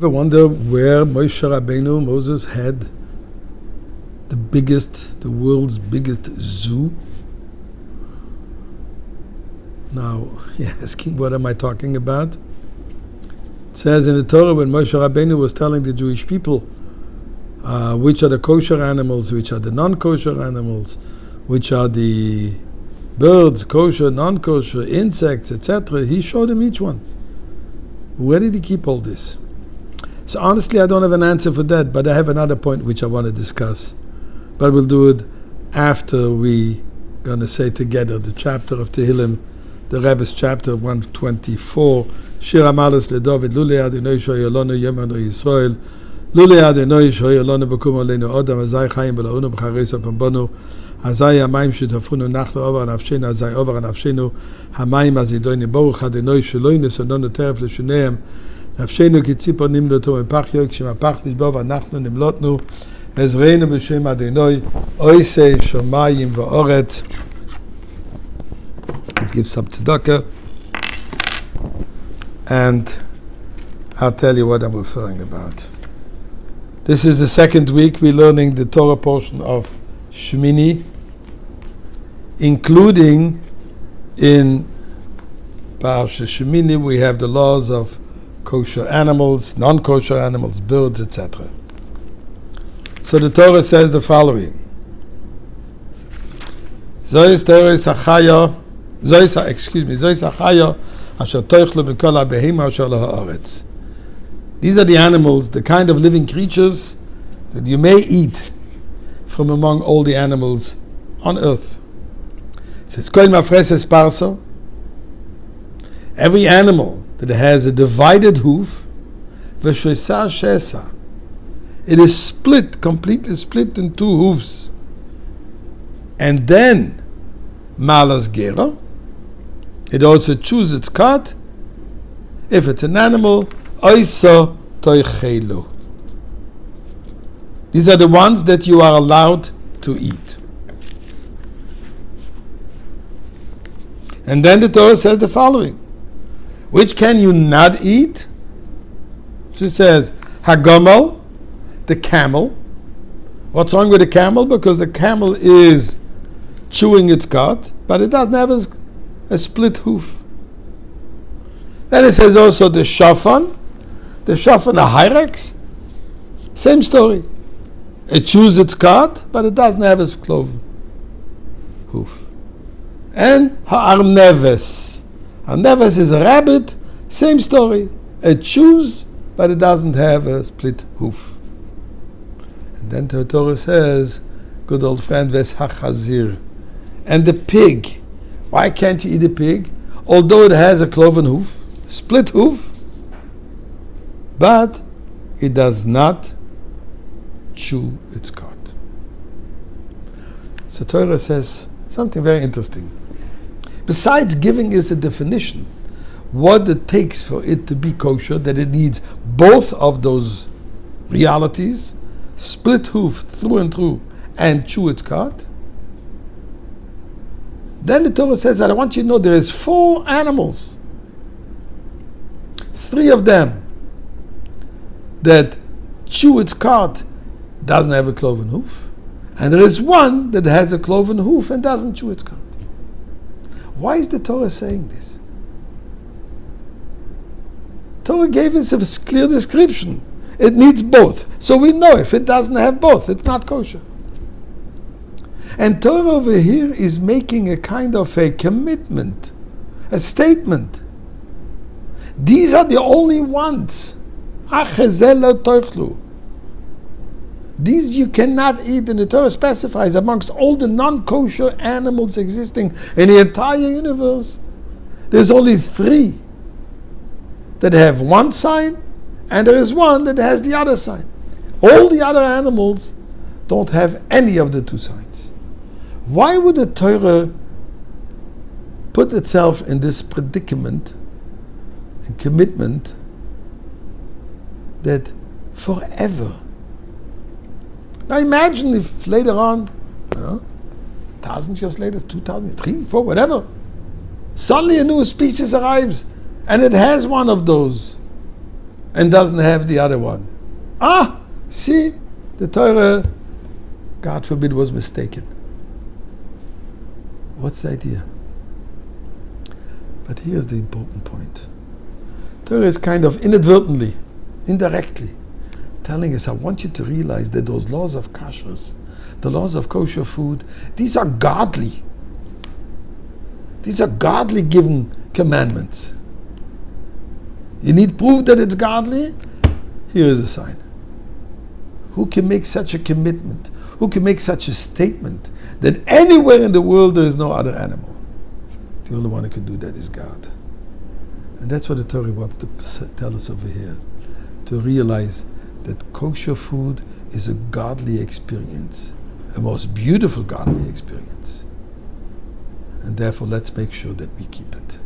Ever wonder where Moshe Rabbeinu, Moses, had the world's biggest zoo? Now, you're asking, what am I talking about? It says in the Torah, when Moshe Rabbeinu was telling the Jewish people which are the kosher animals, which are the non-kosher animals, which are the birds, kosher, non-kosher, insects, etc., he showed them each one. Where did he keep all this? So honestly, I don't have an answer for that, but I have another point which I want to discuss. But we'll do it after we going to say together the chapter of Tehillim, the Rebbe's chapter 124. Shir Amalas LeDavid, Lulei Adonai Shoyolonu Yemanu Yisrael, Lulei Adonai Shoyolonu B'kum Aleinu Odam, Azai Chaim B'Launu B'Chareis B'Bonu, Azai Hamayim Shutafunu Nachnu Over Nafshenu, Azai Over Nafshenu, Hamayim Azidoini Baruch Adonai Sheloinu Sononu Teref L'Shuneim, נפשנו כציפור נמלטו מפח יוי, כשמפח נשבו ואנחנו נמלטנו, עזרנו בשם אדוני, עושה שמיים ואורץ. It gives some tzedakah, and I'll tell you what I'm referring about. This is the second week we're learning the Torah portion of Shmini, including in Parashat Shmini we have the laws of kosher animals, non-kosher animals, birds, etc. So the Torah says the following: Zois achaya asher toichlu b'kol ha'behima asher laha'aretz. These are the animals, the kind of living creatures that you may eat from among all the animals on earth. It says kol mafreses parsa. Every animal that has a divided hoof, v'shesar shesa, it is split, completely split in two hoofs, and then malas gera, it also chews its cud. If it's an animal, oisa toichelu. These are the ones that you are allowed to eat. And then the Torah says the following: which can you not eat? She says, Hagomal, the camel. What's wrong with the camel? Because the camel is chewing its cud, but it doesn't have a split hoof. Then it says also the shafan, a hyrax. Same story. It chews its cud, but it doesn't have a cloven hoof. And ha'arneves. Arneves is a rabbit, same story. It chews, but it doesn't have a split hoof. And then the Torah says, good old friend, ves hachazir. And the pig. Why can't you eat a pig? Although it has a cloven hoof, split hoof, but it does not chew its cud. So Torah says something very interesting. Besides giving us a definition, what it takes for it to be kosher, that it needs both of those realities, split hoof through and through, and chew its cud. Then the Torah says that I want you to know there is 4 animals. 3 of them that chew its cud doesn't have a cloven hoof, and there is 1 that has a cloven hoof and doesn't chew its cud. Why is the Torah saying this? Torah gave us a clear description. It needs both. So we know if it doesn't have both, it's not kosher. And Torah over here is making a kind of a commitment, a statement. These are the only ones. These you cannot eat, and the Torah specifies amongst all the non-kosher animals existing in the entire universe, there's only 3 that have one sign, and there is 1 that has the other sign. All the other animals don't have any of the 2 signs. Why would the Torah put itself in this predicament and commitment that forever? Now imagine if later on, 1,000 years later, 2,000, 3, 4, whatever, suddenly a new species arrives and it has one of those and doesn't have the other one. See, the Torah, God forbid, was mistaken. What's the idea? But here's the important point. Torah is kind of inadvertently, indirectly, telling us, I want you to realize that those laws of kashrus, the laws of kosher food, these are godly. These are godly given commandments. You need proof that it's godly? Here is a sign. Who can make such a commitment? Who can make such a statement that anywhere in the world there is no other animal? The only one who can do that is God. And that's what the Torah wants to tell us over here. To realize that kosher food is a godly experience. A most beautiful godly experience. And therefore let's make sure that we keep it.